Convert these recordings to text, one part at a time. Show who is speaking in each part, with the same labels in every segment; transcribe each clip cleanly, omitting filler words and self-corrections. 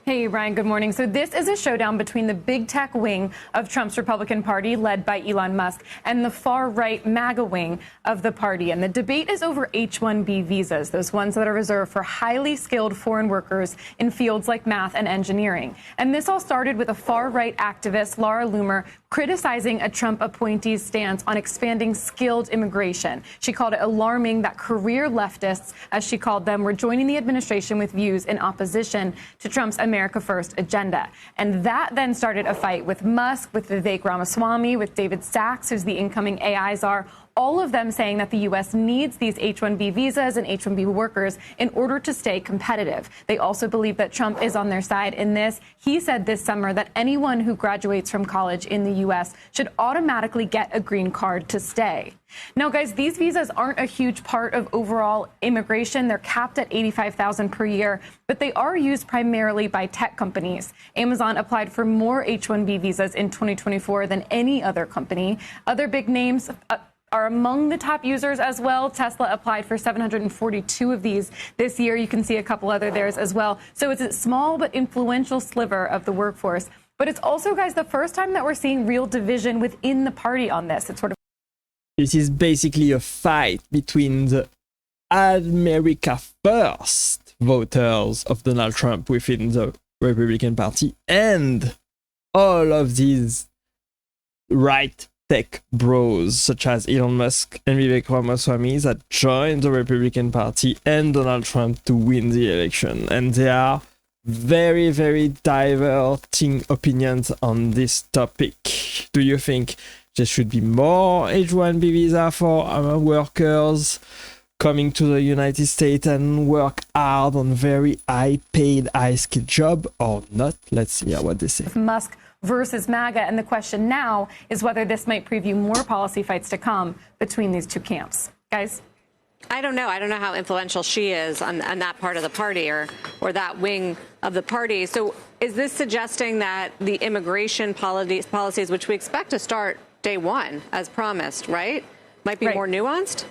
Speaker 1: Hey, Ryan, good morning. So this is a showdown between the big tech wing of Trump's Republican Party, led by Elon Musk, and the far-right MAGA wing of the party. And the debate is over H1B visas, those ones that are reserved for highly skilled foreign workers in fields like math and engineering. And this all started with a far-right activist, Laura Loomer, criticizing a Trump appointee's stance on expanding skilled immigration. She called it alarming that career leftists, as she called them, were joining the administration with views in opposition to Trump's America First agenda. And that then started a fight with Musk, with Vivek Ramaswamy, with David Sachs, who's the incoming AI czar, all of them saying that the U.S. needs these H1B visas and H1B workers in order to stay competitive. They also believe that Trump is on their side in this. He said this summer that anyone who graduates from college in the U.S. should automatically get a green card to stay. Now, guys, these visas aren't a huge part of overall immigration. They're capped at $85,000 per year, but they are used primarily by tech companies. Amazon applied for more H1B visas in 2024 than any other company. Other big names are among the top users as well. Tesla applied for 742 of these this year. You can see a couple other theirs as well. So it's a small but influential sliver of the workforce. But it's also, guys, the first time that we're seeing real division within the party on this. It's sort of
Speaker 2: This is basically a fight between the America First voters of Donald Trump within the Republican Party and all of these right tech bros such as Elon Musk and Vivek Ramaswamy that joined the Republican Party and Donald Trump to win the election. And there are very, very diverting opinions on this topic. Do you think there should be more H1B visa for our workers coming to the United States and work hard on very high-paid, high-skilled job or not? Let's hear what they say.
Speaker 1: Musk versus MAGA, and the question now is whether this might preview more policy fights to come between these two camps. Guys?
Speaker 3: I don't know. I don't know how influential she is on that part of the party or that wing of the party. So is this suggesting that the immigration policies, which we expect to start day one, as promised, right, might be more nuanced?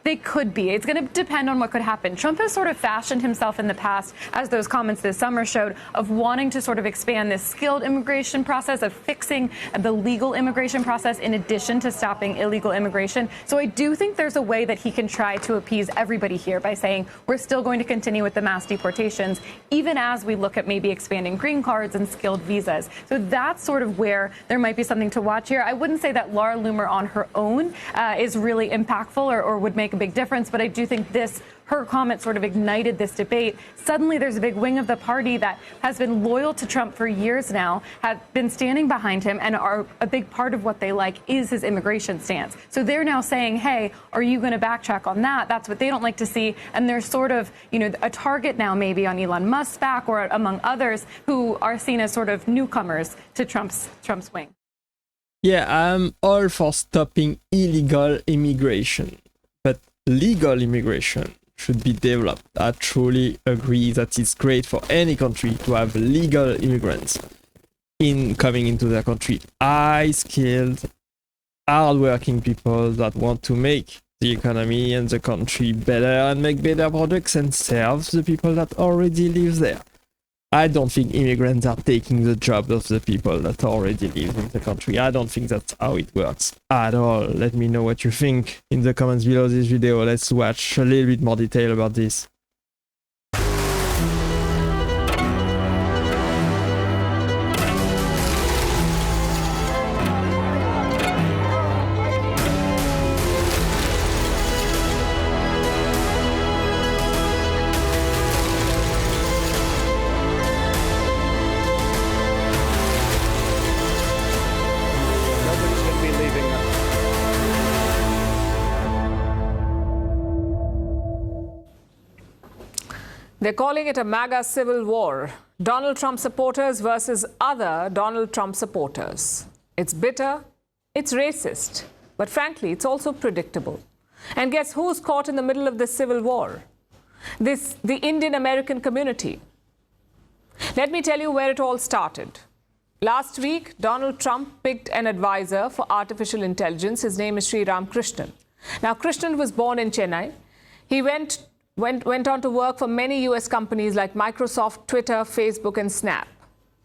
Speaker 1: They could be. It's going to depend on what could happen. Trump has sort of fashioned himself in the past, as those comments this summer showed, of wanting to sort of expand this skilled immigration process, of fixing the legal immigration process in addition to stopping illegal immigration. So I do think there's a way that he can try to appease everybody here by saying we're still going to continue with the mass deportations, even as we look at maybe expanding green cards and skilled visas. So that's sort of where there might be something to watch here. I wouldn't say that Laura Loomer on her own is really impactful or would make a big difference, but I do think her comment sort of ignited this debate. Suddenly there's a big wing of the party that has been loyal to Trump for years now, have been standing behind him, and are a big part of what they like is his immigration stance. So they're now saying, hey, are you going to backtrack on that? That's what they don't like to see. And there's sort of, a target now maybe on Elon Musk's back or among others who are seen as sort of newcomers to Trump's wing.
Speaker 2: Yeah, I'm all for stopping illegal immigration, but legal immigration should be developed. I truly agree that it's great for any country to have legal immigrants coming into their country. High-skilled, hard-working people that want to make the economy and the country better and make better products and serve the people that already live there. I don't think immigrants are taking the jobs of the people that already live in the country. I don't think that's how it works at all. Let me know what you think in the comments below this video. Let's watch a little bit more detail about this.
Speaker 4: They're calling it a MAGA civil war. Donald Trump supporters versus other Donald Trump supporters. It's bitter, it's racist, but frankly, it's also predictable. And guess who's caught in the middle of this civil war? The Indian-American community. Let me tell you where it all started. Last week, Donald Trump picked an advisor for artificial intelligence. His name is Sriram Krishnan. Now, Krishnan was born in Chennai. He went went on to work for many US companies like Microsoft, Twitter, Facebook, and Snap.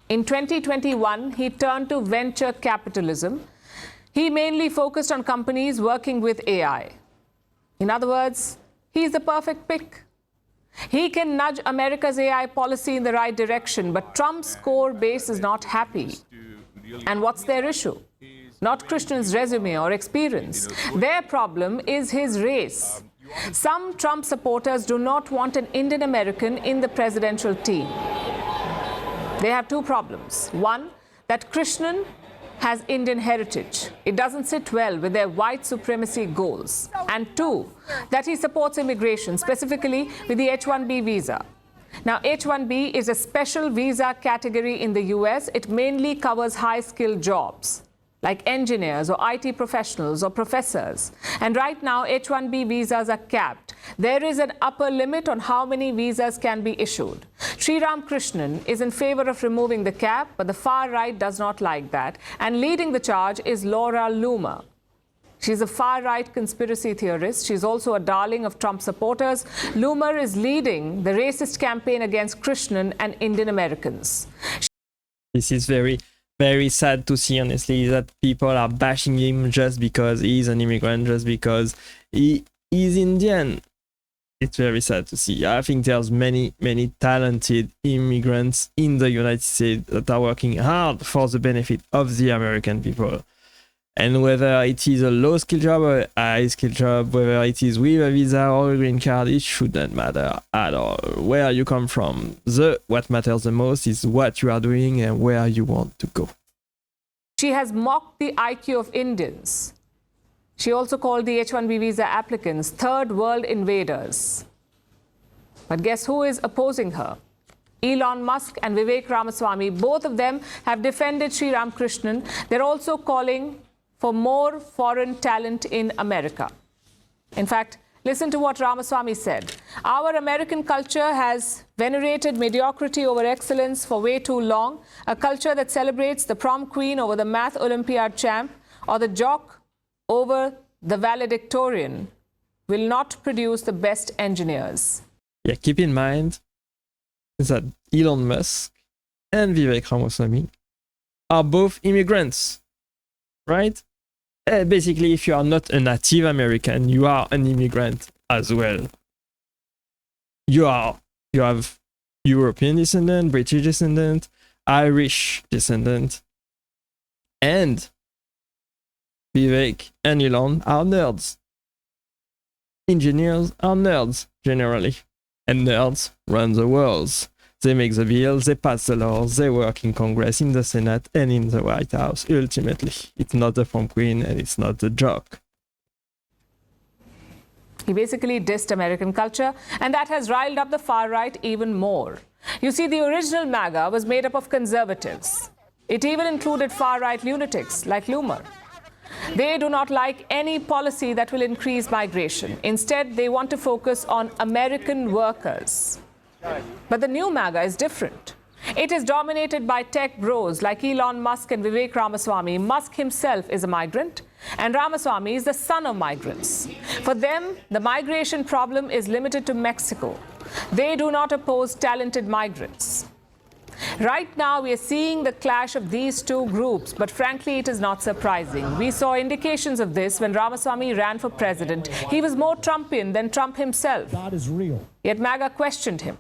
Speaker 4: In 2021, he turned to venture capitalism. He mainly focused on companies working with AI. In other words, he's the perfect pick. He can nudge America's AI policy in the right direction, but Trump's core base is not happy. And what's their issue? Not Krishnan's resume or experience. Their problem is his race. Some Trump supporters do not want an Indian American in the presidential team. They have two problems. One, that Krishnan has Indian heritage. It doesn't sit well with their white supremacy goals. And two, that he supports immigration, specifically with the H1B visa. Now, H1B is a special visa category in the US. It mainly covers high-skilled jobs, like engineers or IT professionals or professors. And right now, H1B visas are capped. There is an upper limit on how many visas can be issued. Sriram Krishnan is in favor of removing the cap, but the far right does not like that. And leading the charge is Laura Loomer. She's a far-right conspiracy theorist. She's also a darling of Trump supporters. Loomer is leading the racist campaign against Krishnan and Indian Americans.
Speaker 2: This is very, very sad to see, honestly, that people are bashing him just because he's an immigrant, just because he is Indian. It's very sad to see. I think there's many, many talented immigrants in the United States that are working hard for the benefit of the American people. And whether it is a low-skill job or a high-skill job, whether it is with a visa or a green card, it shouldn't matter at all. Where you come from, what matters the most is what you are doing and where you want to go.
Speaker 4: She has mocked the IQ of Indians. She also called the H1B visa applicants third world invaders. But guess who is opposing her? Elon Musk and Vivek Ramaswamy, both of them have defended Sriram Krishnan. They're also calling for more foreign talent in America. In fact, listen to what Ramaswamy said. Our American culture has venerated mediocrity over excellence for way too long, a culture that celebrates the prom queen over the math Olympiad champ or the jock over the valedictorian will not produce the best engineers.
Speaker 2: Yeah, keep in mind that Elon Musk and Vivek Ramaswamy are both immigrants, right? Basically, if you are not a native American, you are an immigrant as well. You have European descendant, British descendant, Irish descendant, and Vivek and Elon are nerds. Engineers are nerds, generally. And nerds run the world. They make the bills, they pass the laws, they work in Congress, in the Senate, and in the White House, ultimately. It's not the prom queen and it's not the jock.
Speaker 4: He basically dissed American culture, and that has riled up the far right even more. You see, the original MAGA was made up of conservatives. It even included far-right lunatics like Loomer. They do not like any policy that will increase migration. Instead, they want to focus on American workers. But the new MAGA is different. It is dominated by tech bros like Elon Musk and Vivek Ramaswamy. Musk himself is a migrant, and Ramaswamy is the son of migrants. For them, the migration problem is limited to Mexico. They do not oppose talented migrants. Right now, we are seeing the clash of these two groups, but frankly, it is not surprising. We saw indications of this when Ramaswamy ran for president. He was more Trumpian than Trump himself.
Speaker 5: God is real.
Speaker 4: Yet MAGA questioned him.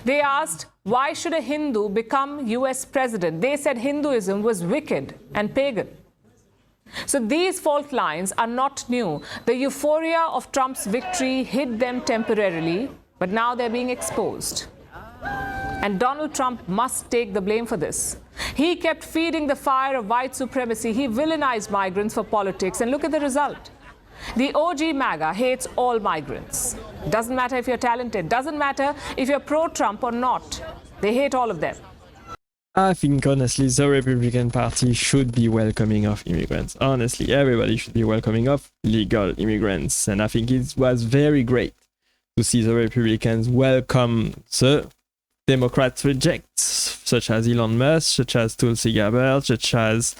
Speaker 4: They asked, why should a Hindu become US president? They said Hinduism was wicked and pagan. So these fault lines are not new. The euphoria of Trump's victory hid them temporarily, but now they're being exposed. And Donald Trump must take the blame for this. He kept feeding the fire of white supremacy. He villainized migrants for politics, and look at the result. The OG MAGA hates all migrants. Doesn't matter if you're talented. Doesn't matter if you're pro-Trump or not. They hate all of them.
Speaker 2: I think, honestly, the Republican Party should be welcoming of immigrants. Honestly, everybody should be welcoming of legal immigrants. And I think it was very great to see the Republicans welcome the Democrats rejects, such as Elon Musk, such as Tulsi Gabbard, such as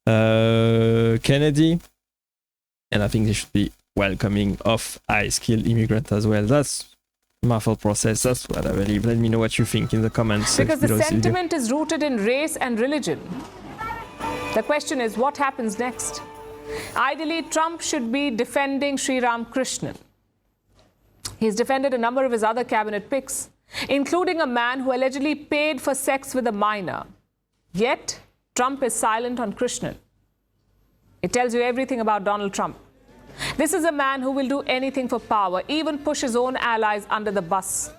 Speaker 2: Kennedy. And I think they should be welcoming of high-skilled immigrants as well. That's muffled process. That's what I believe. Let me know what you think in the comments.
Speaker 4: Because the
Speaker 2: below this video.
Speaker 4: sentiment is rooted in race and religion. The question is, what happens next? Ideally, Trump should be defending Sriram Krishnan. He's defended a number of his other cabinet picks, including a man who allegedly paid for sex with a minor. Yet, Trump is silent on Krishnan. It tells you everything about Donald Trump. This is a man who will do anything for power, even push his own allies under the bus.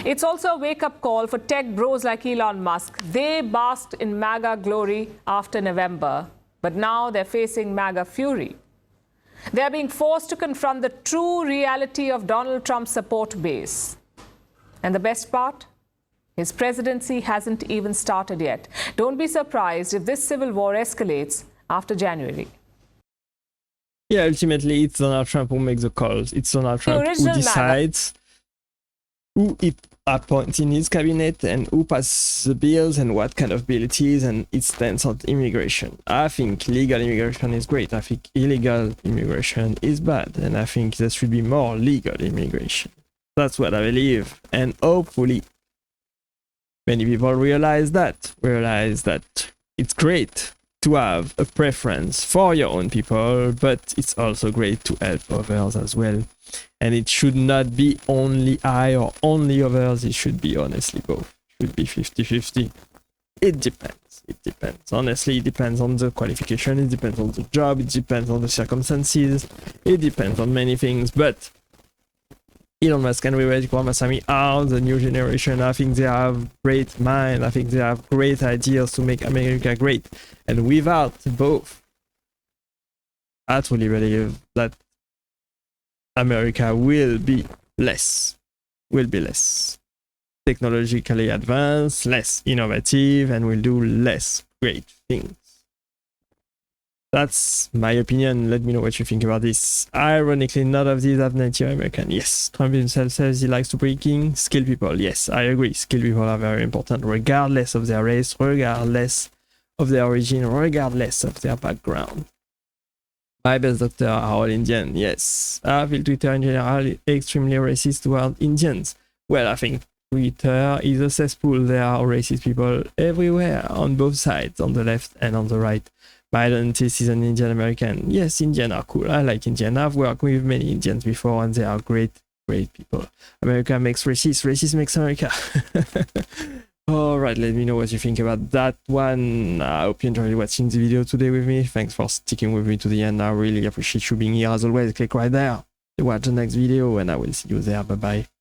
Speaker 4: It's also a wake-up call for tech bros like Elon Musk. They basked in MAGA glory after November, but now they're facing MAGA fury. They're being forced to confront the true reality of Donald Trump's support base. And the best part? His presidency hasn't even started yet. Don't be surprised if this civil war escalates after January.
Speaker 2: Yeah, ultimately, it's Donald Trump who makes the calls. It's Donald Trump who decides who it appoints in his cabinet and who passes the bills and what kind of bill it is and its stance on immigration. I think legal immigration is great. I think illegal immigration is bad. And I think there should be more legal immigration. That's what I believe. And hopefully, many people realize that it's great to have a preference for your own people, but it's also great to help others as well. And it should not be only I or only others. It should be honestly both. It should be 50-50. It depends. It depends. Honestly, it depends on the qualification. It depends on the job. It depends on the circumstances. It depends on many things. But Elon Musk and Vivek Ramaswamy are the new generation. I think they have great mind. I think they have great ideas to make America great. And without both, I truly believe that America will be less technologically advanced, less innovative, and will do less great things. That's my opinion. Let me know what you think about this. Ironically, none of these have Native American. Yes, Trump himself says he likes to bring in skilled people. Yes, I agree. Skilled people are very important, regardless of their race, regardless of their origin, regardless of their background. My best doctor are all Indian. Yes, I feel Twitter in general extremely racist toward Indians. Well, I think Twitter is a cesspool. There are racist people everywhere, on both sides, on the left and on the right. My identity is an Indian-American. Yes, Indian are cool. I like Indian. I've worked with many Indians before, and they are great people. America makes racist. Racist makes America. Alright, let me know what you think about that one. I hope you enjoyed watching the video today with me. Thanks for sticking with me to the end. I really appreciate you being here as always. Click right there to watch the next video, and I will see you there. Bye bye.